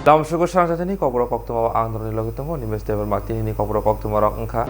Dalam syukur sang ini kobro waktu mau angdor ni logi temu nimes deber mati ini kobro waktu mau engka.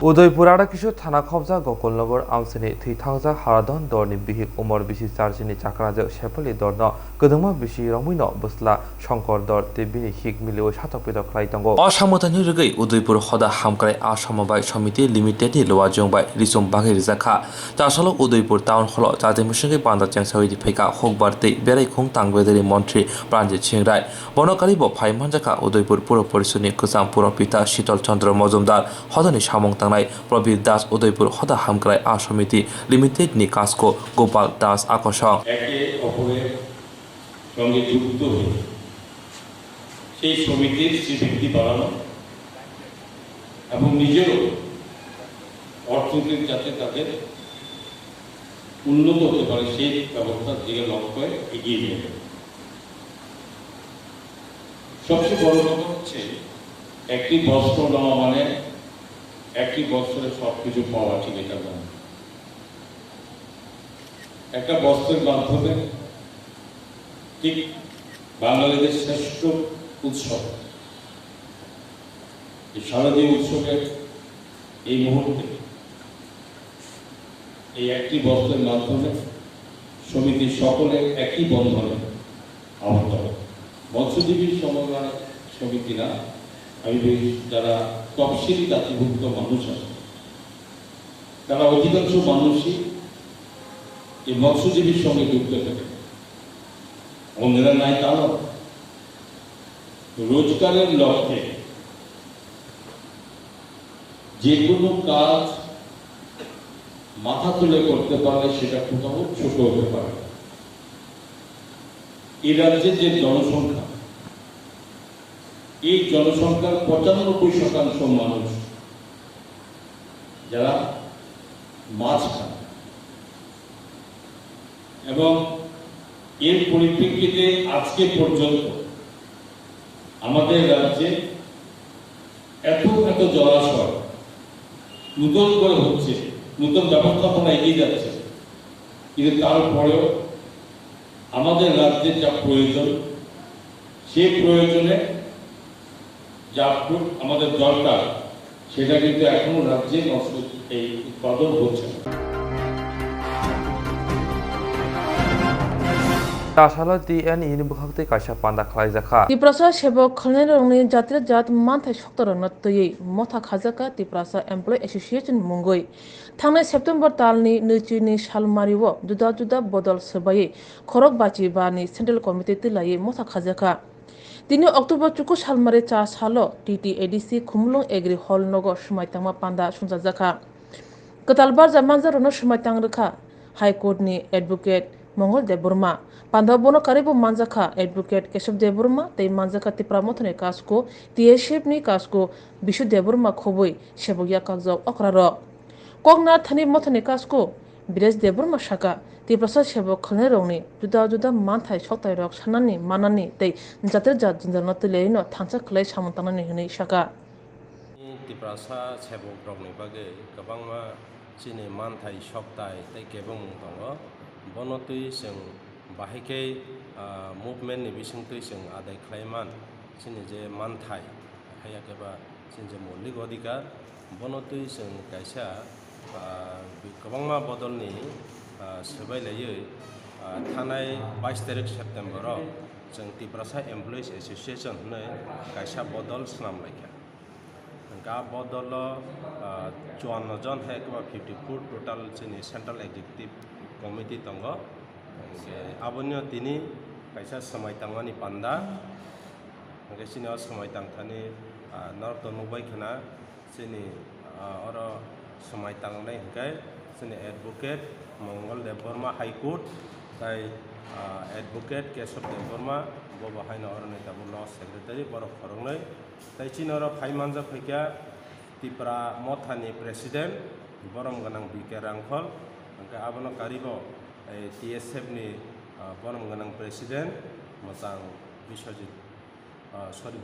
Udaipur किशोर थाना खबजा गोकुलनगर आमसनी थैथांजा हारादन दरनि बिहिक उमर बिसि चार्जिनि चाक्राजो सेपलि दरन गदमा बिसि रंमिन बसला शंकर दर तेबिनि हिक मिलिओ सातपिद खलाइतंगो असामतानि रगै उदयपुर हदा हामक्राय आसामबाय समिति लिमिटेडनि लोवा जोंबाय रिसम बागै रिजाखा तासल उदयपुर टाउन हल जादेमुसंगै बान्दा चेंसावि फैका हकबारते बेरायखुं तांगवेदारि मन्त्री प्राणजित सिंह राय बनकारि ब फाइमानजाखा उदयपुर पुर परिषदनि गोजाम पुरपिता शीतल चंद्र मजुमदार हदनि सामं प्रबीर दास उदयपुर हदा हामक्राय समिति लिमिटेड नि काजको गोपाल दास আকর্ষণ একে অপরের সঙ্গে যুক্ত হয়ে সেই সমিতির স্বীকৃতি বাড়ানো এবং নিজেরও অর্থনৈতিক যাতে তাদের উন্নত হতে পারে সেই ব্যবস্থার দিকে লক্ষ্য এগিয়ে নিয়ে যাবে। সবচেয়ে বড় কথা হচ্ছে একটি বস্ত্র নেওয়া মানে একটি বস্ত্রে সবকিছু পাওয়া ঠিক এটা না। একটা বস্ত্রের মাধ্যমে ঠিক বাঙালিদের শ্রেষ্ঠ উৎসব এই শারদীয় উৎসবের এই মুহূর্তে এই একটি বস্ত্রের মাধ্যমে সমিতির সকলে একই বন্ধনে আবদ্ধ হয়। মৎস্যজীবী সমবায় সমিতি না, আমি যারা তফসিলি জাতিভুক্ত মানুষ আছে তারা অধিকাংশ মানুষই এই মৎস্যজীবীর সঙ্গে যুক্ত থাকে। অন্যরা নাই তা নয়, রোজগারের লক্ষ্যে যে কোনো কাজ মাথা তুলে করতে পারলে সেটা কোথাও ছোট হতে পারে। এই রাজ্যের যে জনসংখ্যা, এই জনসংখ্যার ৯৫% মানুষ যারা মাছ খায় এবং এর পরিপ্রেক্ষিতে আজকে পর্যন্ত আমাদের রাজ্যে এত জলাশয় নূতন করে হচ্ছে, নূতন ব্যবস্থাপনা এগিয়ে যাচ্ছে, কিন্তু তারপরেও আমাদের রাজ্যের যা প্রয়োজন সেই প্রয়োজনে যা আমাদের দরকার সেটা কিন্তু এখনো রাজ্যে এই উৎপাদন হচ্ছে না। तासाला DN इनि बुखाक्ते कायसा पान्दा खलाइजाखा तिप्रासा सेबक खलनेरंनि जातिर जात मानथाय सक्तरन तयै मथा खाजाका तिप्रासा एमप्लय एसोसिएशन मुंगै थांनाय सेप्टेम्बर तालनि नैचिनि सालमारिव जुदा जुदा बदल सोबायै खरक बाची बानि सेन्ट्रेल कमिटि तिलायै मथा खाजाखा दिनै अक्टोबर चुकु सालमारि चा सालो TTADC खुमलुं एग्रि हल नगर सुमायतांमा पान्दा सुंजाजाखा कतालबार जामांजारनो सुमायतां रोखा हाइकोर्टनि एडभोकेट मंगल देबबर्मा पान्दा बनकारिबो मानजाखा एडभोकेट केशव देबबर्मा तै मानजाखा तिप्रा मथने काजको TSF-नि काजको बिशु देबबर्मा खबै सेबगया कागजाव अक्रार कगना थानि मथने काजको बिरेज देबबर्मा साका तिप्रासा सेबक खलनेरंनि जुदा जुदा मानथाय सक्तायरक साननानि मानानि तै जातिर जात जिनजारनो तैलायनो थांसा खलाय सामन्तानानि हनै साका तिप्रासा सेबक रंनि बागै गोबांमा चिनि मानथाय सक्ताय तै केबं दङ बनतै जों बाहायकै मुभमेन्टनि बिसंतै जों आदाय खालायमान चिनि जे मानथाय हायाकेबा चिनि जे मौलिक अधिकार बनतै जों कायसा गोबांमा बदलनि सोबायलायै थानाय 22 तारिख सेप्टेम्बराव जों तिप्रासा एमप्लयिज एसोसिएशन होननाय कायसा बदल सामलायखा गा बदल 54 जन हेकबा 54 टोटाल जोंनि सेन्ट्रेल एक्जिक्यूटिव कमिटि दङ आबन्य तिनि कायसा समायतांमानि पान्दा गासिनो समायतांथानि नरत नुबाय खाना जोंनि अर समायतांनाय हगाय जोंनि एडभोकेट मंगल देबबर्मा हाइकोर्ट ताई एडभोकेट केशव देबबर्मा बबाहायनो अरने दाबु लॉ सेक्रेटारि बर फरंनाय ताई चिनर फाइमानजा फैका तिप्रा मथानि प्रेसिडेंट बरम गनां बिके रांखल अंका आबनो कारिबो TSF-नि बरम गनां प्रेसिडेंट मोजां बिश्वजित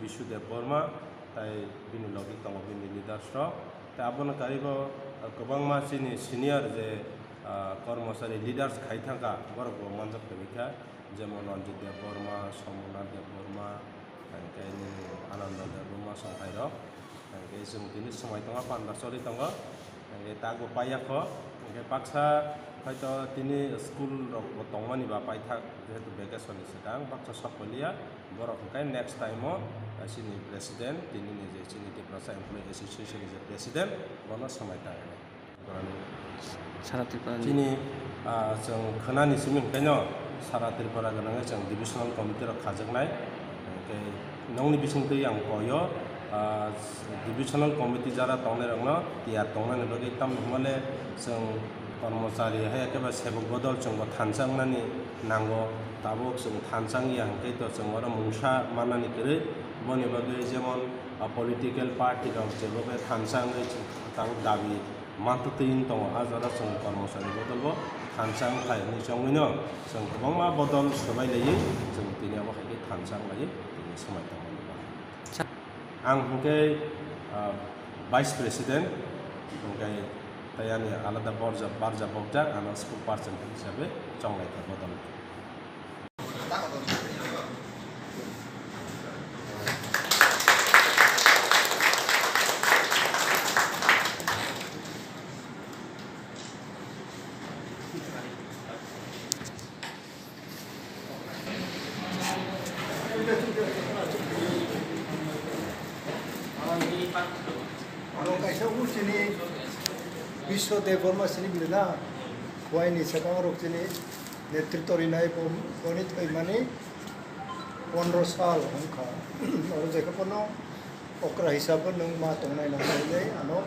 बिशु देबबर्मा ताई बिनि लगिक दङ बिनि लिडार्स ताई आबनो कारिबो गोबां मानसिनि सिनियर जे কর্মচারী লিডার্স খাইথাকা বরক মানজাব কেমিকা যেমন রঞ্জিত দেব বর্মা সমনাথ দেব বর্মা আনন্দ দেব বর্মা সংখাই রক जों दिनै समाय दङ पान्दासरि दङ तागो पायाख बाक्सा हयथ' दिनै स्कुल दंमोन बा पाइथा जेहेतु भेकेसननि सिगां बाक्सा सफलिया बर'खाय नेक्स्ट टाइमाव सिनि प्रेसिडेन्ट दिनैनि जे सिनि त्रिपुरा एमप्लयि एसोसिएशननि जे प्रेसिडेन्ट बनो समाय थागोन दिनै जों खोनानिसिम ओंखायनो सारा त्रिपुरा गोनाङै जों डिभिसनेल कमिटियाव खाजोबनाय नंनि बिसंथै आं कयो डिभिसनेल कमिटि जरा तंनाय रंनो तिया तंनाय लगे तम हमले जों कर्मचारी है एकेबारे सेबक बदल जों थानसांनानि नांगौ ताबो जों थानसांनि हांकै तो जों आरो मुंसा मानानि करे बनि बागै जेमन पलिटिकल पार्टी दं जेबो थानसाङै तां दाबि मानतुइन दङ आजारा जों कर्मचारी बदलबो थानसां खायनि जोंनो जों गोबां बदल सोबायलायै जों दिनैबो हाय थानसां लायो दिनै समाय दङ आं हंके भाइस प्रेसिडेन्ट हंके तयानि आलादा बारजा बगजा आना स्कुल पार्सन हिसाबै चंलायथा बदल विश्व देवबर्मा सिनी बिना वाइनी सकांग रोकचिनी नेतृत्व रिनाय बनित माने 15 साल हमखा और जेखपनो ओकरा हिसाब नों मा तंनाय नंगै आनो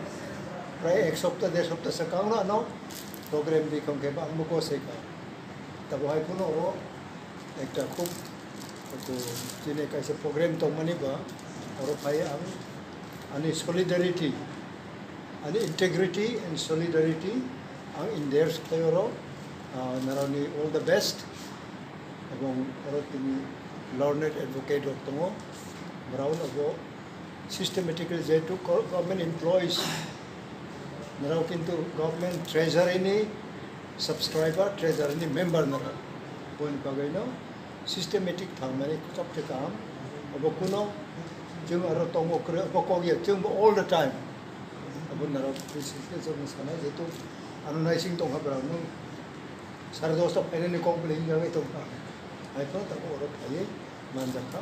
प्राय एक सप्ताह 1 सप्ताह सकांग आनो प्रोग्राम दिखम के बांगको सेका तब हाय कुनो एकटा खूब तो जिने कैसे प्रोग्राम तंगमानि बा और फाय आनी solidarity and integrity and solidarity in their stayoro narani all the best ebong orotini learned advocate oktongo brown abo systematically jetu government employees narao kintu government treasury ni subscriber treasury ni member nara bon pagaino systematic thangmani chapte kam abo kuno jung aro tongo kre abo kogi jung all the time अब नरो principal मसाना जेतो अनुनाइसिंग तो खबर नु सारे दोस्त पहले ने कॉल प्लेइंग गए तो आई तो तब और खाली मान जाता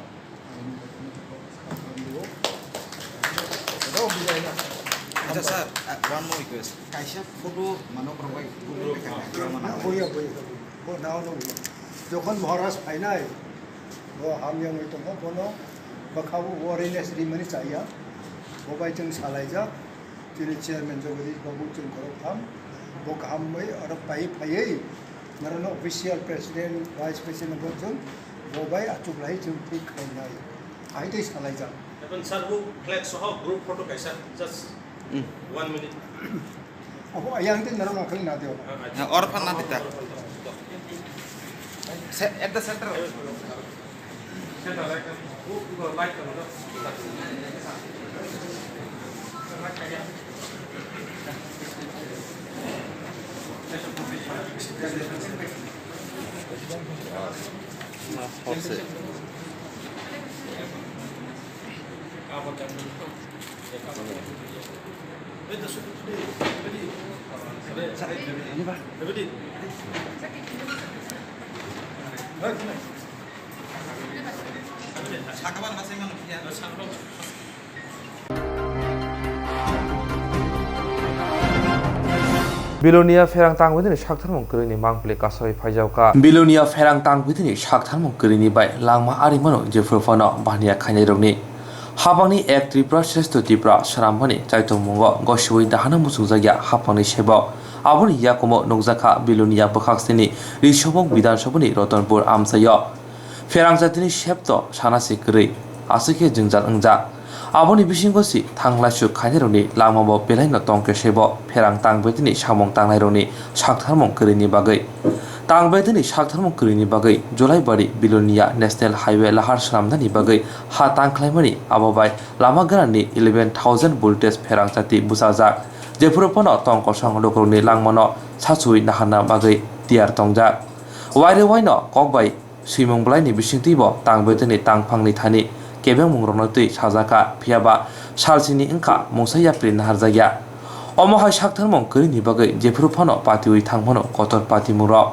अच्छा सर वन मोर रिक्वेस्ट कैसे फोटो मानो प्रोवाइड बोया वो नाउ नो যখন মহারাজ ফাইনাই वो हम yang itu mo bono bakau warines rimani saya bobai jeng salaija Jadi chairman jogadi babu chung korok tham bo kaham mai arab pai phai narano official president vice president bo chung bo bai achuk lai chung thik khai nai ai dei salai ja even sir who flag soho group photo kaisa just 1 minute abo ayang din narano khali na deo और fun ना देता at the center Sakaban masih manusia. Bilonia ferang tang within shakthar mongkrini mangpli kasoi phajauka Bilonia ferang tang within shakthar mongkrini bai langma arimano jefrofano bahnia khainirogni habangni ek tripura shresto tripura saramani chaitong mongo goshui dahana musungjagia hapangni sebo aboni yakomo nongjaka Bilonia bokhaksini rishobok bidanshabani rotonpur amsayo ferang jatini shepto sanasi gri asike jingjal angja aboni bisingosi thanglaisu khainironi lamabo belaino tongke sebo ferang tangbetini samong tanglaironi saktharmong krini bagai tangbetini saktharmong krini bagai jolaibari Bilonia national highway lahar salamdani bagai ha tangklaimani abobai lama garani 11000 voltage ferang jati busajak जेफोर फनो तंग कसं लोकनि लांमनो सासुइ नाहाना बागै तियार तंजाक wire वाइनो ककबाय सुइमं ब्लाइनि बिसिंतिबो तांबेतनि तांफांनि थानि केबें मुंग्रनो तै साजाका फियाबा सालसिनि इंखा मुसाया प्रिन हारजाया अमहाय साकथारमं करिनि बागै जेफोर फनो पातिउइ थांमनो कतर पाति मुरक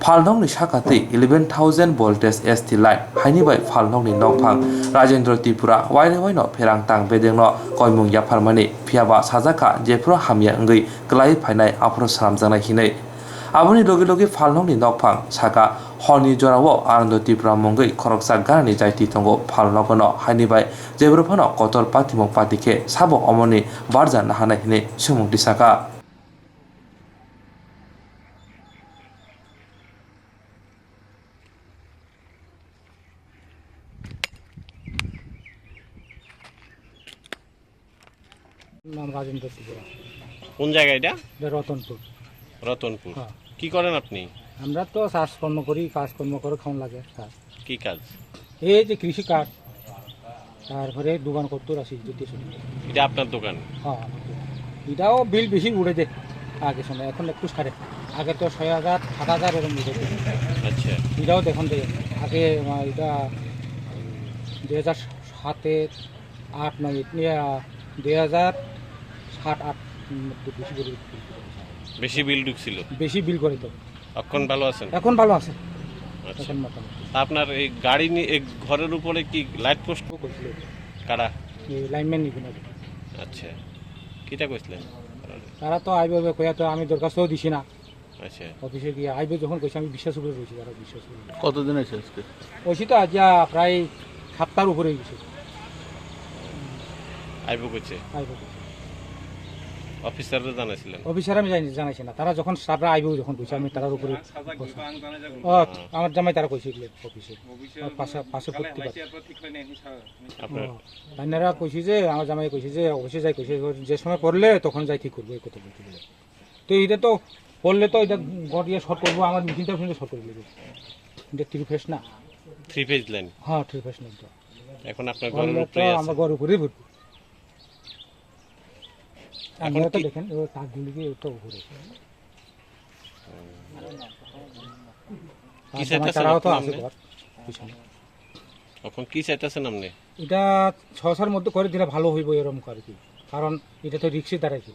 फालनंनि साखातै 11,000 voltage ST लाइन हाइनिबाय फालनंनि नंफां राजेंद्र त्रिपुरा वाइरे वाइनो फेरां तां बेदेंनो कयमुं याफारमानि फियाबा साजाका जेफोर हामिया अंगै ग्लाय फायनाय आफर सामजानाय हिनै आबुनि लगे लगे फालनंनि नंफां साका हरनि जरावो आनन्द त्रिपुरा मंगै खरकसा गारनि जायति तंगो फालनगनो हाइनिबाय जेफोर फनो कतर पातिमं पातिखे साबो अमनि बारजा नाहानाय हिनै सुमुं दिसाका নাম রাজেন্দ্র ত্রিপুরা কোন জায়গা এটা রতনপুর রতনপুর হ্যাঁ। কি করেন আপনি আমরা তো কাজকর্ম করি কাজকর্ম করে খাওয়ান লাগে স্যার কি কাজ এই যে কৃষি কাজ তারপরে দোকান করতে আসি যেতে শুনি এটা আপনার দোকান হ্যাঁ আমার দোকান। এটাও বিল বেশি উড়ে দেয় আগে সময় এখন একটু সারে আগে তো 6,000 7,000 এরকম উড়ে দেয় আচ্ছা এটাও দেখুন দেয় আগে এটা 2007 8 9 2007-8 বেশি বিল ঢুকছিল বেশি বিল করে তো এখন ভালো আছেন এখন ভালো আছে আচ্ছা এখন মোটামুটি তা আপনার এই গাড়ি নিয়ে এই ঘরের উপরে কি লাইট পোস্ট করছিল কারা এই লাইনম্যান নিবেন আচ্ছা কিটা কইছিলেন তারা তো আইবে কইয়া তো আমি দরখাস্তও দিছি না আচ্ছা অফিসে গিয়ে আইবে যখন কইছে আমি বিশ্বাস করে রয়েছি তারা বিশ্বাস করে কতদিন আছে আজকে ওইছি তো আজ প্রায় 7টার উপরে গেছে আইবো কইছে আইবে অফিসাররা জানাইছিলেন অফিসার আমি জানাইছি না তারা যখন স্টাফরা আইবে যখন কইছে আমি তারার উপরে আমার জামাই তারা কইছে অফিসে পাশে পড়তে পারে আপনার তাইনারা কইছি যে আমার জামাই কইছে যে অফিসে যাই কইছে যে সময় পড়লে তখন যাই ঠিক করবো এই কথা বলতে বলে তো এটা তো পড়লে তো এটা গড়িয়ে শর্ট করবো আমার মেশিনটা শুনে শর্ট করে দেবে এটা 3 ফেজ না 3 ফেজ লাইন হ্যাঁ 3 ফেজ না তো এখন আপনার ঘরের উপরে আছে আমরা ঘর উপরেই ভরবো আপনারা তো দেখেন ও তাকগুলি কি তো উপরে কি চাইতেছেন তারাও তো আপনি? আছে ঘর পিছনে এখন কি চাইতেছেন আপনি এটা 600-র মধ্যে করে দিলে ভালো হইব এরকম আর কি কারণ এটা তো রিক্সে দাঁড়াইছে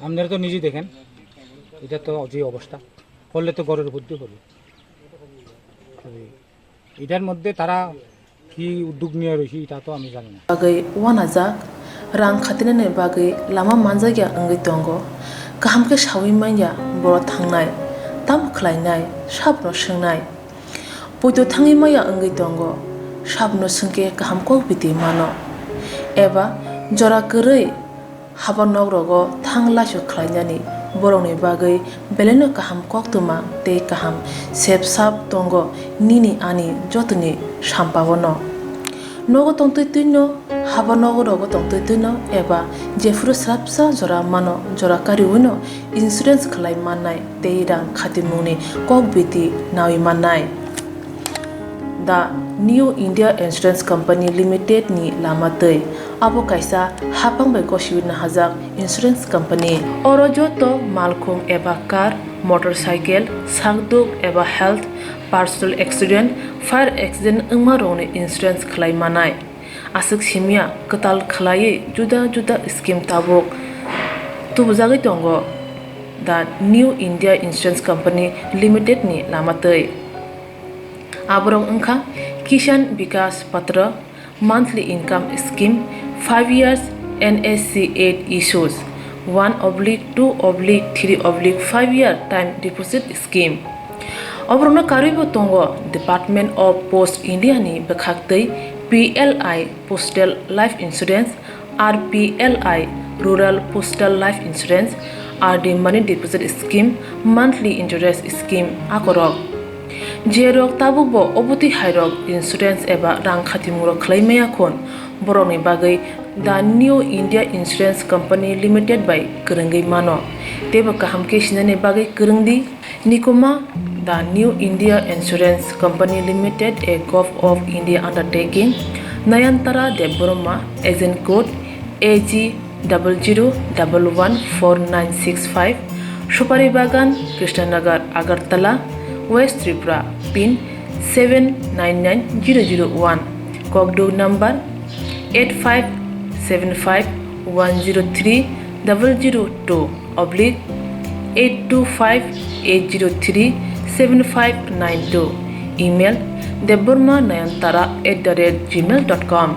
আপনারা তো নিজেই দেখেন এটা তো যে অবস্থা করলে তো ঘরের উপর দিয়ে করবে এটার মধ্যে তারা কি উদ্যোগ নিয়ে রয়েছে এটা তো আমি জানি না bagai wana jak rang khatine ne bagai lama manjagya angai tongo kaham ke shawi manya boro thangnai tam khlainai sabno swngnai poito thangi maya angai tongo sabno sungke kaham ko biti mano eba jora korei haba nogrogo thangla shu khlainani borongni bagai beleno kaham koktuma tei kaham sep sap tongo nini ani jotoni sampabono nogo tongtoi tuino haba nogo rogo tongtoi tuino eba jefuru srapsa jora mano jora kari uino insurance khlai mannai tei rang khatimuni kok biti nawi mannai the New India Insurance Company Limited ni lamatei abo kaisa hapang bai koshiwina hajak insurance company oro joto malkhung eba car motorcycle sakduk eba health personal accident fire accident ungma rone insurance khlai manai asuk simia katal khlai juda juda scheme tabok tubjagai tongo the New India Insurance Company Limited ni lamatei aborong ungkha Kishan Vikas Patra monthly income scheme 5 years NSC 8 issues 1/2/3/5 year time deposit scheme obrona karibo tongo Department of Post India ni bekhaktei PLI Postal Life Insurance RPLI Rural Postal Life Insurance RD Money Deposit Scheme monthly interest scheme akorok jerok tabukbo obuti hairok insurance eba rang khatimuro khlaimaya khon boroni bagai the New India Insurance Company Limited by Kurungai mano teba kaham ke sinane bagai kurungdi nikoma the New India Insurance Company Limited a Gov of India undertaking Nayantara Deboroma agent code AG 00114965 Supari Bagan Krishnanagar Agartala west Tripura pin 799001 कॉकडो number 8575103002 oblique 8258037592 email debormanayantara@gmail.com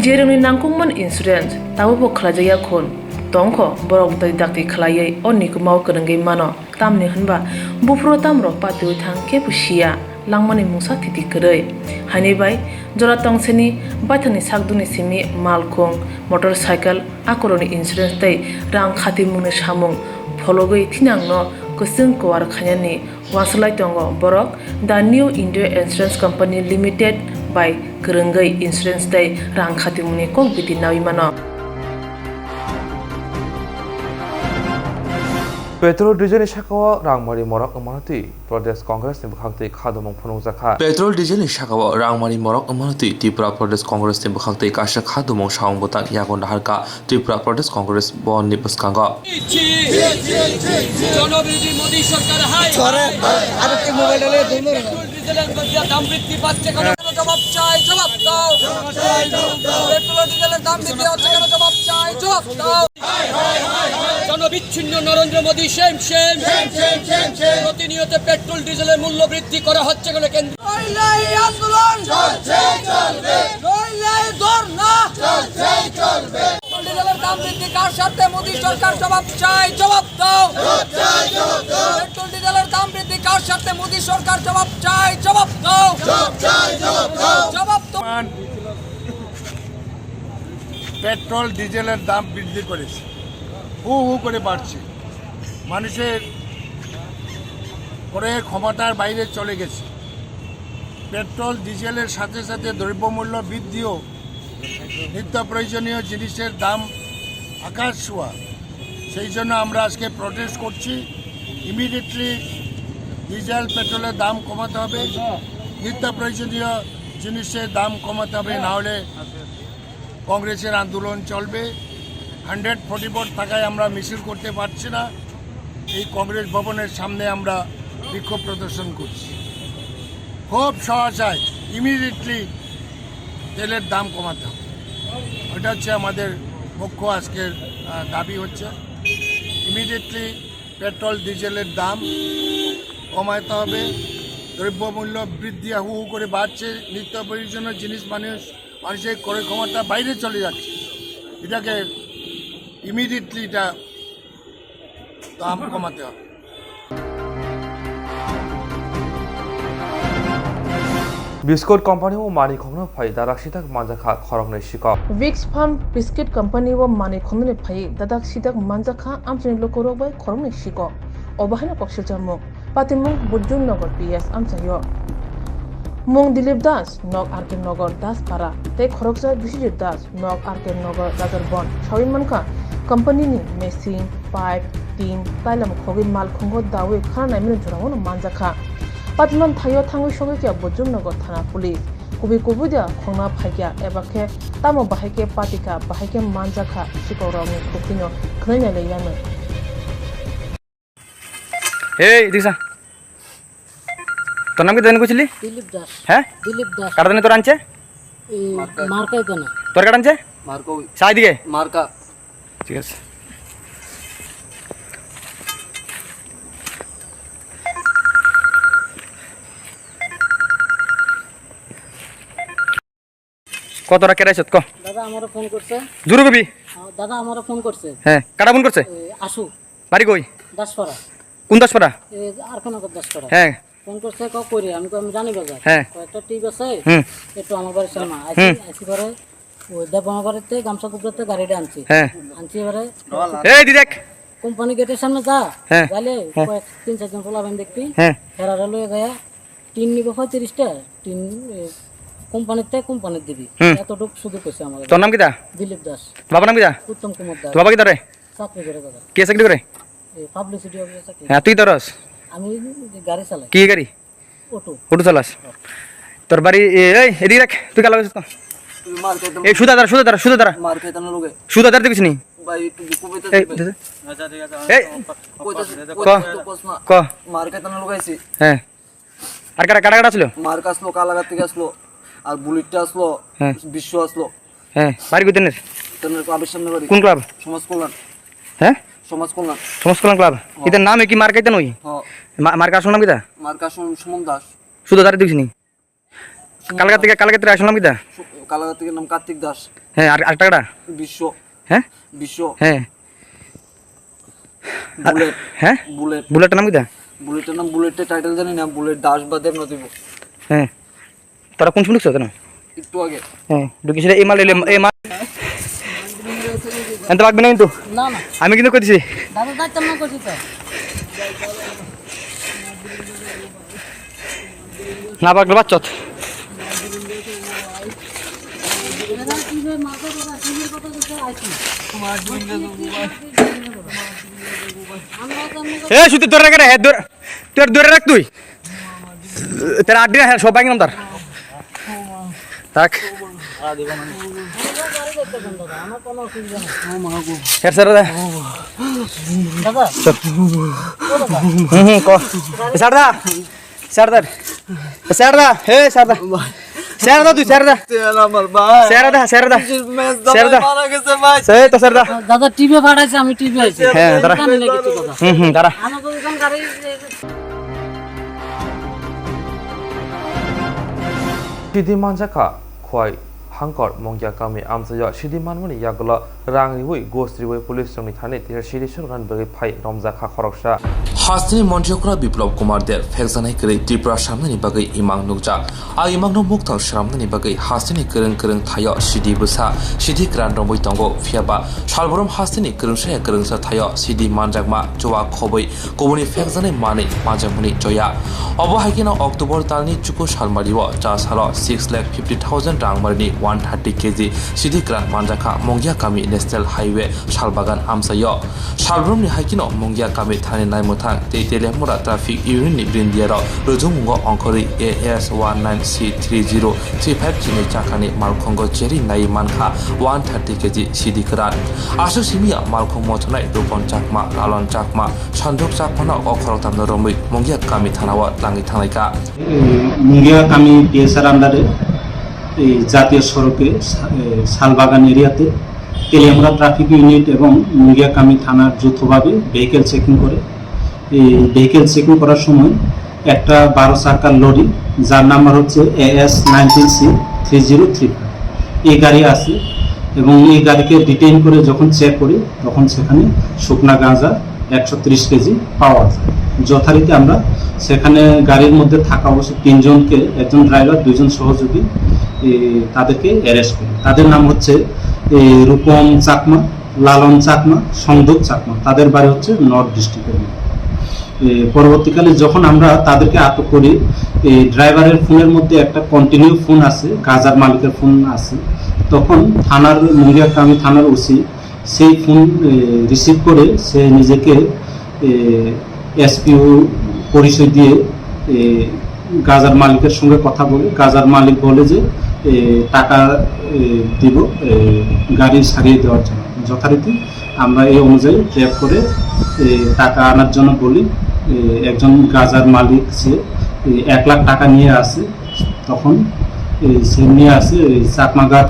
jeremni nangkungman insurance tabo khlajaya khon tongkho borok dai dakti khlaiye onni kumaw kerengei mano tamni hanba bufro tamro patu thangke pusia langmani musa thiti kerei hani bai jora tongseni bathani sakduni simi malkhong motorcycle akoroni insurance tai rang khati mungni samung fologoi thinangno kusung kwar khanyani waslai tongo borok the new india insurance company limited by kerengai insurance tai rang khati mungni kok biti nawi mano petrol diesel शाखाव रांमारी मरक अमानती प्रदेश कांग्रेस नि बखाक्ति खादमं फुनुजाखा petrol diesel शाखाव रांमारी मरक अमानती त्रिपुरा प्रदेश कांग्रेस नि बखाक्ति काशा खादमं सावं बता यागन हारका त्रिपुरा प्रदेश कांग्रेस बन नि बसकांग জনবিরোধী মোদী সরকার হাই আরেকটি মোবাইল ডালে দুনোর পেট্রোল ডিজেলের মধ্যে দাম বৃদ্ধি পাচ্ছে কেন জবাব চাই জবাব দাও পেট্রোল ডিজেলের দাম বৃদ্ধি হচ্ছে কেন জবাব চাই জবাব দাও জনবিচ্ছিন্ন নরেন্দ্র মোদী সেম প্রতিনিয়ত পেট্রোল ডিজেলের মূল্য বৃদ্ধি করা হচ্ছে কেন কেন্দ্র আন্দোলন ডিজেলের দাম বৃদ্ধি কার সাথে মোদী সরকার জবাব চাই জবাব দাও পেট্রোল ডিজেলের দাম বৃদ্ধি কার সাথে মোদী সরকার জবাব চাই জবাব দাও জবাব দাও পেট্রোল ডিজেলের দাম বৃদ্ধি করেছে হু করে বাড়ছে মানুষের ক্রয়ের ক্ষমতার বাইরে চলে গেছে পেট্রোল ডিজেলের সাথে সাথে দ্রব্যমূল্য বৃদ্ধিও নিত্য প্রয়োজনীয় জিনিসের দাম আকাশ ছোঁয়া সেই জন্য আমরা আজকে প্রটেস্ট করছি ইমিডিয়েটলি ডিজেল পেট্রোলের দাম কমাতে হবে নিত্য প্রয়োজনীয় জিনিসের দাম কমাতে হবে নাহলে কংগ্রেসের আন্দোলন চলবে 144 টাকায় আমরা মিছিল করতে পারছি না এই কংগ্রেস ভবনের সামনে আমরা বিক্ষোভ প্রদর্শন করছি খুব সহসায় ইমিডিয়েটলি তেলের দাম কমাতে হবে এটা হচ্ছে আমাদের মুখ্য আজকের দাবি হচ্ছে ইমিডিয়েটলি পেট্রোল ডিজেলের দাম কমাতে হবে দ্রব্যমূল্য বৃদ্ধি হু করে বাড়ছে নিত্য প্রয়োজনীয় জিনিস মানুষের ক্রয় ক্ষমতা বাইরে চলে যাচ্ছে এটাকে ইমিডিয়েটলি এটা দাম কমাতে হবে बिस्कुट कंपनी वो मानी खोगनो फाइ दाराक सिताक मानजाखा खरंगनै सिक विक्स फार्म बिस्किट कंपनी वो माने खोंने फाइ दादाक सिताक मानजाखा आमचनि लोकरो बाय खरंगनै सिक अबाहाना पक्षिलजामु पातिमुं बुजुन नगर पीएस आमचायो मुंग दिलीप दास नग आरके नगर दास पारा ते खरकजा बिसिजित दास नग आरके नगर राजरबन साविन मनखा कंपनी नि मेसिन पाइप टीन ताइलाम खोगि माल खोंगो दावे खानाय मिन जुरांगो मानजाखा पातमान थायो थांगै सगैया बजुमनगर थाना पुलिस कुबि कुबुदिया खोंना फाइया एबाखे तामो बाहायके पातिका बाहायके मानजाखा सिकौरावनि खुखिनो खनैनाय लैयानो ए दिसा তোর নাম কি জানি কইছিলি দিলীপ দাস হ্যাঁ দিলীপ দাস কাটা জানি তোর আনছে মার্কাই দেনা তোর কাটা আনছে মার্কা সাই দিকে মার্কা ঠিক আছে কতটা কেরাইছত ক দাদা আমারে ফোন করছে জুরু কবি দাদা আমারে ফোন করছে হ্যাঁ কাটা ফোন করছে আসু বাড়ি কই দাসপাড়া কোন দাসপাড়া আর কোন দাসপাড়া হ্যাঁ ফোন করছে ক কইরে আমি জানি বাজার হ্যাঁ কয়টা ঠিক আছে হুম একটু আমার বাড়ি সামনে আইছি করে ওই দেবনা বাড়িতে গামছা কুপড়াতে গাড়িটা আনছি হ্যাঁ আনছি এবারে এই দিদেক কোম্পানি গেটের সামনে যা হ্যাঁ গেলে কয়েক 3-4 জন পোলাবেন দেখবি হ্যাঁ হেরারে লয়ে গায়া টিন নিব 35টা টিন কোম্পানিতে কোম্পানি দিবি এতটুক শুধু কইছে আমাকে তোর নাম কিটা দিলীপ দাস বাবার নাম কিটা উত্তম কুমার দাস তোর বাবা কিটা রে চাকরি করে দাদা কে চাকরি করে এই পাবলিসিটি অফিসে চাকরি হ্যাঁ তুই তোরস আমি গাড়ি চালাই কি গাড়ি অটো অটো চালাস তোর বাড়ি এই এদিকে রাখ তুই কালা এই সুদাদার মার্কেটের লোকে সুদাদার দেখিস নি ভাই একটু কবিতা এই দিবে আচ্ছা ঠিক আছে এই ক মার কাটানো লাগাইছি হ্যাঁ আর কাটা ছিল মার আসলো কালাগার থেকে আসলো আর বুলেটটা আসলো হ্যাঁ। বিশ্ব আসলো হ্যাঁ বাড়ি কোথায় তেনের ক্লাবের সামনে বাড়ি কোন ক্লাব সমাজ কল্যাণ হ্যাঁ সমাজ কল্যাণ সমাজ কল্যাণ ক্লাব এটার নাম কি মার্কাইতে নই হ্যাঁ মার্কা আসল নাম কিতা মার কাশ সুমন দাস শুধু দাঁড়িয়ে দেখিস নি কালকাতা থেকে আসল নাম কিতা কালাগার থেকে নাম কার্তিক দাস হ্যাঁ আর টাকাটা বিশ্ব হ্যাঁ বিশ্ব হ্যাঁ বুলেট হ্যাঁ বুলেট বুলেটের নাম কিতা বুলেটের নাম বুলেটের টাইটেল জানি না বুলেট দাস বা দেবনাথ দিব হ্যাঁ তোরা কোন শুনছ কেন একটু আগে হ্যাঁ ঢুকিস এই মাল এত লাগবে না কিন্তু না না আমি কিন্তু করছি দাদা দায়িত্ব না করছি তো না পাকলে বাচ্চত এ শুধু ধরে রাখে রে তোর ধরে রাখ তুই তোর আড্ডি হ্যাঁ সবাই গেলাম তার থাক স্যার দাদা শারদা শারদা শারদা হে শারদা শারদা তুই শারদা আমার ভাই শারদা শারদা শারদা মারা গেছে ভাই সে তো শারদা দাদা টিভি পাঠাইছে আমি টিভি আইছি হ্যাঁ দাঁড়া দাঁড়া আমাকে ওখান গাড়ি 시디만자카 khoai hangkor mongya kami amsaya sidimanmani yagla rangliwi gostriwi police songni thane tir sirisur ran bagi phai romjakha khoroksa হাসিনী মন্ত্রকরা Biplab Kumar দের ফেকজানাই করে ত্রিপুরা সামনানি বাগৈ ইমাং নুকজা আর ইমাংনো মুক্তাং সামনানি বাগৈ হাসিনী করং করং থায় সিডি বসা সিডি গ্রান রংবই তঙ্গো ফিয়াবা সালবরম হাসিনী করংসায়া করংসা থায় সিডি মানজাকমা জোয়া খবৈ কবনি ফেকজানাই মানে মানজাকমনি জয়া অবহাইকিনা অক্টোবর তালনি চুকু সালমারিও চা সাল 6,50,000 রাংমারিনি 130 কেজি সিডি গ্রান মানজাখা মঙ্গিয়া কামি ন্যাশনাল হাইওয়ে শালবাগান আমসায় সালবরমনি হাইকিনো মঙ্গিয়া কামি থানে নাইমথাং তেইতেলে মুরা ট্রাফিক ইউনিটनि ब्रिन्दियाराव रुजुमुंग अंखरि AS 19C3035 चिनि चाकानि मालखंग जेरि नाय मानखा 130 केजि सिडि खोरान आसु सिमिया मालखंग मथनाय रुपन चाकमा लालन चाकमा सानदुक चाकमाना अखरतामनो रमै मंगिया कामि थानाव लाङि थांनायका मुंगिया कामी PSR आन्डारे জাতীয় সড়কে শালবাগান এরিয়াতে তেলিয়ামুড়া ট্রাফিক ইউনিট এবং মুঙ্গিয়া কামি থানার যৌথভাবে ভেহিকেল চেকিং করে এই ভেহিকেল চেকিং করার সময় একটা 12 চাকার লরি যার নাম্বার হচ্ছে AS 19C3035 এই গাড়ি আছে এবং এই গাড়িকে ডিটেইন করে যখন চেক করি তখন সেখানে শুকনা গাঁজা 130 কেজি পাওয়া যায় যথারীতি আমরা সেখানে গাড়ির মধ্যে থাকা অবশ্য 3 জনকে একজন ড্রাইভার 2 জন সহযোগী তাদেরকে অ্যারেস্ট করি তাদের নাম হচ্ছে রূপম চাকমা লালন চাকমা সংদুক চাকমা তাদের বাড়ি হচ্ছে নর্থ ডিস্ট্রিক্টের পরবর্তীকালে যখন আমরা তাদেরকে আটক করি ড্রাইভারের ফোনের মধ্যে একটা কন্টিনিউ ফোন আছে গাজার মালিকের ফোন আছে তখন থানার মুঙ্গিয়া কামি থানার ওসি সেই ফোন রিসিভ করে সে নিজেকে এসপিও পরিচয় দিয়ে গাজার মালিকের সঙ্গে কথা বলে গাজার মালিক বলে যে টাকা দিব গাড়ি সারিয়ে দেওয়ার জন্য যথারীতি আমরা এই অনুযায়ী ট্র্যাক করে টাকা আনার জন্য বলি একজন গাজার মালিক সে 1 লাখ টাকা নিয়ে আসে তখন সে নিয়ে আসে চাকমাঘাট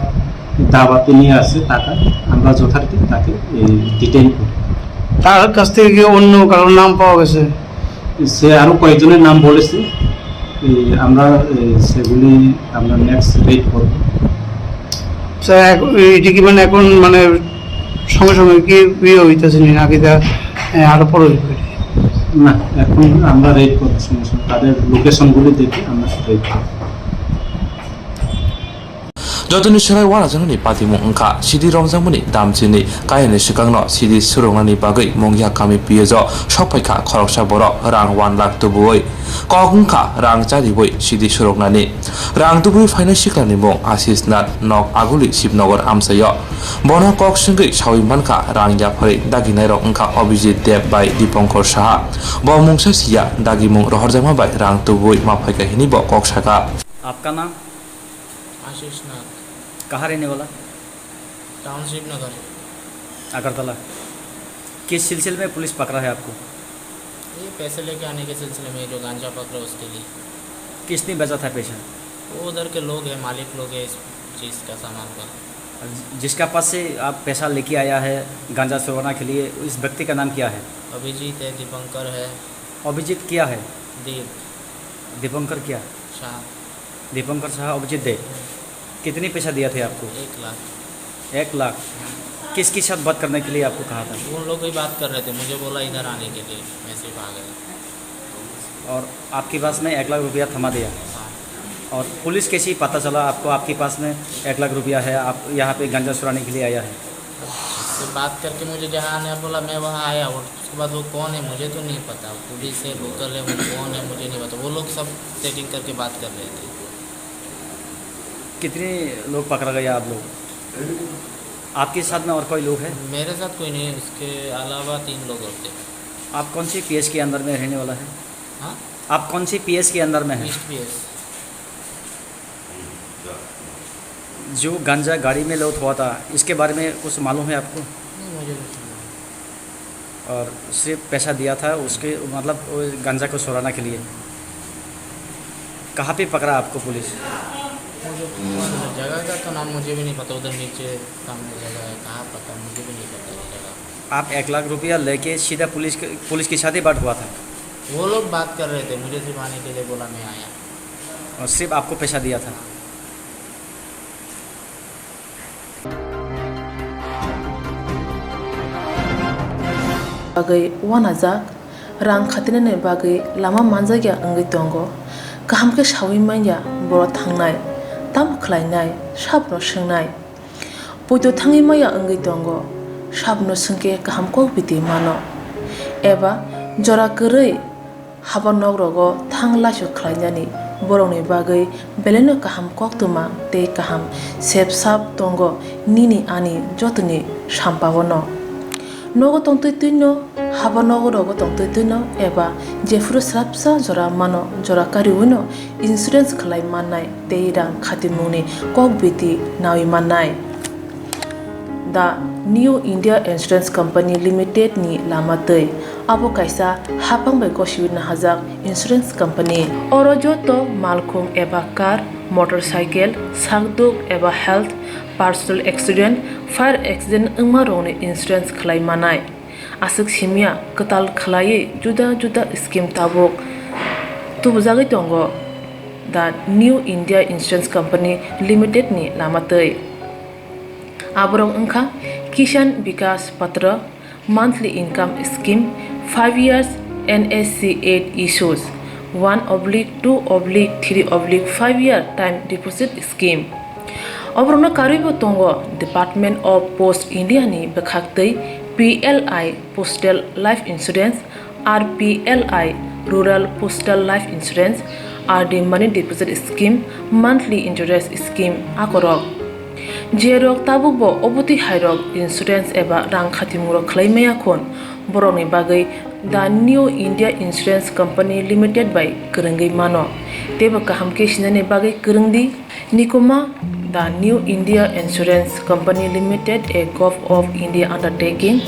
দাবাতে নিয়ে আসে টাকা আমরা যথারীতি তাকে ডিটেইন করি তার কাছ থেকে অন্য কারোর নাম পাওয়া গেছে সে আরো কয়েকজনের নাম বলেছে আমরা সেগুলি আমরা নেক্সট রেড করব স্যার এটা কি মানে এখন মানে সঙ্গে সঙ্গে কি বিয়ে হইতেছে নাকি আরো পরে না এখন আমরা রেড করব সঙ্গে সঙ্গে তাদের লোকেশনগুলি দেখে আমরা রেড করব যতনি সেরাই ওয়ারা জানানি পাতিমু ওংখা সিডি রংজামনি দামচিনি কায়নি সিগাंनो সিডি सुरुंनानि बागै मंगिया कामि पियज सफायखा खरकसा बर रां 1 लाख तुबुय कगंखा रां चारिबय सिडि सुरुंनानि रां तुबुय फाइना सिखलानि मं आशिष नाथ नक आगुलि शिवनगर आमसाय बना कक संगै सावि मानखा रां याफारि दागिनाय रं ओंखा अभिजित देव बाय दीपंकर साहा ब मुंगसा सिया दागिमुं रहरजामा बाय रां तुबुय माफायका हिनि ब ककसाका आपका नाम आशीष नाथ कहाँ रहने वाला टाउनशिप नगर अगरतला। किस सिलसिले में पुलिस पकड़ा है आपको? ये पैसे लेके आने के सिलसिले में जो गांजा पकड़ा उसके लिए। किसने बेचा था पैसा? वो उधर के लोग हैं, मालिक लोग हैं इस चीज़ का, सामान का। जिसका पास से आप पैसा लेके आया है गांजा चुराने के लिए, इस व्यक्ति का नाम क्या है? अभिजीत है, दीपंकर है। अभिजीत क्या है? दीपंकर क्या? शाह। दीपंकर शाह अभिजीत दे। कितने पैसा दिया थे आपको? 1 लाख। 1 लाख। किसके साथ बात करने के लिए आपको कहा था? उन लोग ही बात कर रहे थे, मुझे बोला इधर आने के लिए, मैं सिर्फ आ गया। और आपके पास में 1 लाख रुपया थमा दिया। और पुलिस कैसे पता चला आपको आपके पास में 1 लाख रुपया है, आप यहाँ पे गांजा चुराने के लिए आया है? उससे बात करके मुझे जहाँ आने बोला, मैं वहाँ आया। और उसके बाद वो कौन है मुझे तो नहीं पता, पुलिस है, लोकल है, वो कौन है मुझे नहीं पता। वो लोग सब सेटिंग करके बात कर रहे थे। कितने लोग पकड़ा गया आप लोग? आपके साथ में और कोई लोग हैं? मेरे साथ कोई नहीं है, उसके अलावा 3 लोग और थे। आप कौन सी पीएस के अंदर में रहने वाला है? हाँ, आप कौन सी पीएस के अंदर में हैं? East PS. जो गांजा गाड़ी में लोड हुआ था, इसके बारे में कुछ मालूम है आपको? नहीं, मुझे कुछ नहीं। और सिर्फ पैसा दिया था उसके, मतलब वो गांजा को चुराने के लिए। कहाँ पे पकड़ा आपको पुलिस? मुझे जगह का तो नाम मुझे भी नहीं पता, उधर नीचे सामने जगह है, कहाँ पता मुझे भी नहीं पता वो जगह। आप 1 लाख रुपया लेके सीधा पुलिस के साथ ही बात हुआ था? वो लोग बात कर रहे थे, मुझे सिर्फ आने के लिए बोला, मैं आया। और सिर्फ आपको पैसा दिया था? बागै वानाजाक रां खातिने बागै लामा मानजागिया अंगै दंगो गाहाम के सावै माइया बर' थांनाय ताम खलायनाय साबनो सोंनाय बयदो थाङै माइया अंगै दंगो साबनो सोंके गाहाम को बिदि मानो एबा जरा गोरै हाबा नगरगो थां लासो खलायनानि बर'नि बागै बेलेनो गाहाम कक्तुमा ते गाहाम सेब साब दंगो निनि आनि जतनि साम्पावनो नगो तंतैतैनो हाबा नगरगो तंतैतैनो एबा जेफुरो स्राबसा जरा मानो जरा कारिवैनो इन्सुरेन्स खलाय माननाय ते रां खातिमुनि कक बिदि नावि माननाय दा new India insurance company limited नि लामातै आबो कायसा हापांबाय गसिबिनो हाजाक इंश्योरेंस कंपनी अरो जतो मालखुं एबा कार मोटरसाइकेल सागदुक एबा health personal accident fire accident अंगमा रंगनि इंश्योरेंस खलाय मानाय आसक सिमिया कताल खलायै जुदा जुदा स्कीम ताबुक तुबजागै दंगो दा new India insurance company limited नि लामातै आबरं अंखा किसान विकास पत्र monthly income scheme 5 years NSC 8 issues 1/2/3/5 year time deposit scheme Obrona karibo tongo Department of Post India ni bekhaktei PLI Postal Life Insurance RPLI Rural Postal Life Insurance RD Money Deposit Scheme Monthly Interest Scheme akorok Jerok tabubo oboti hairok insurance eba rang khatimuro claimaya khon boroni bagai the New India Insurance Company Limited by Kerengai mano teba kaham ke sinane bagai kerengdi nikoma the New India Insurance Company Limited a Gulf of India undertaking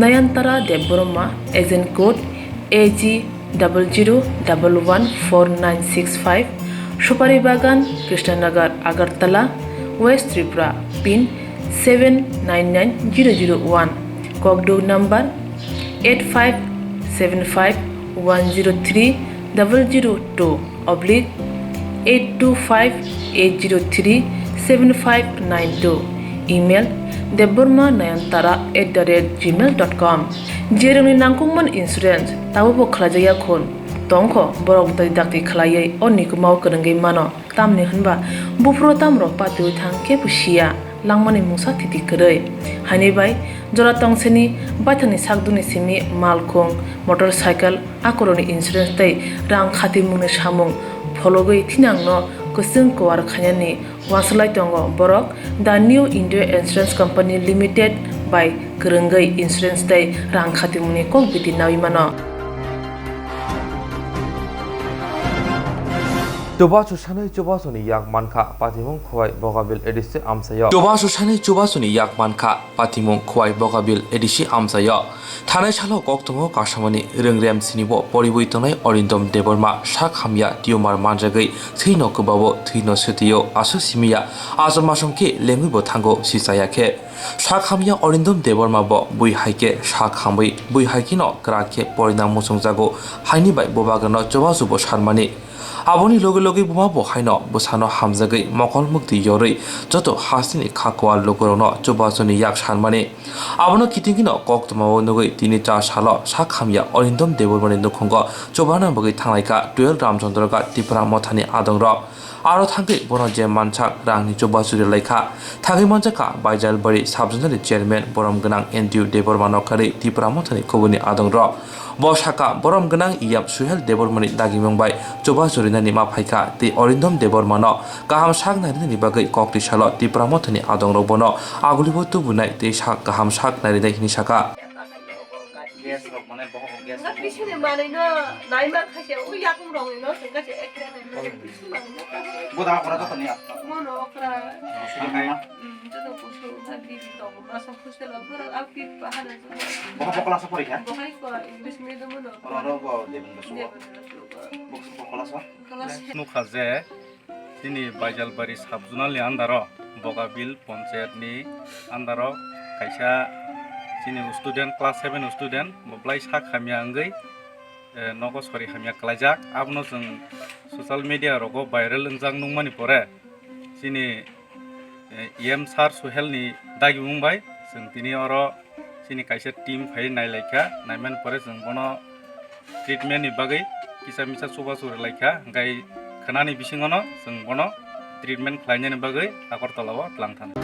Nayantara Deboroma agent code AG 00114965 Shupari Bagan Krishnanagar Agartala West Tripura pin 799001 Kogdo number 85751002/8258037592 email debormanayantara@gmail.com jeroni nangkungman insurance tabubo khlajaya khon tongkho borok dai dakti khlaiye onnikumau kerengai mano tamni hunba bufro tamro patu thangke pusia langmani mungsa thiti krei hani bai jora tongseni baithani sakduni simi malkhong motorcycle akoroni insurance tai rang khati mungni samung phologoi thinangno kusung kwar khanyani waslai tongo borok the New India Insurance Company Limited by kerengai insurance tai rang khati mungni kok biti nawi mano Coba susani coba suni yak manka patimung khwai bogabil edisi amsayo. Coba susani coba suni yak manka patimung khwai bogabil edisi amsayo. Thanai salo koktongo kasamani rengrem sinibo poribui tonai Orindom Deborma sak hamya tiumar manjagai thino kubabo thino sutiyo asu simia asamasomke lengibo thango sisayake. Sak hamya Orindom Deborma bo bui haike sak hambai bui haikino krake porinam musungjago haini bai bobagano coba subo sharmani. Aboni loge loge buma bo haino busano hamjagai mokol mukti yorei joto hasini khakwa logorono chobasoni yak sharmani abono kitingino koktoma nogoi tini cha salo sakhamya Orindom Debormani nukhongo chobana bogai thanglaika 12 Ramchandra Tripura mothani adongro aro thangke bono je manchak rangni chobasuri laika thagi manchaka Baijalbari Subdivisional Chairman borom ganang Andrew Debormano kari Tripura mothani kobuni adongro Bosaka borom ganang iyam Suhel Debormani dagimongbai chobasuri nani maphaika te Orindom Debormano kaham sak nari ni bagai kokti salo Tripura mothani adongro bono agulibo tubunai te sak kaham sak nari dai hini saka Nukha je sini Baijalbari Subdivisional ni andaro Bogabil Panchayat ni andaro kaisa sini student class 7 student moblai sak hamya angai nogo sori hamya klajak abno jeng social media rogo viral engjang nungmani pore sini em sar Suhel ni dagi mumbai jeng tini oro sini kaisa team phai nailaika naiman pore jeng bono treatment ni bagai kisa misa soba sur laika ngai khanani bisingono jeng bono treatment khlainani bagai Agartalawo tlangthan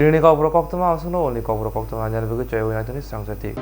Ini kau berokok tu mah, asuno ni kau berokok tu ngajar begitu cewek yang tadi sang cantik.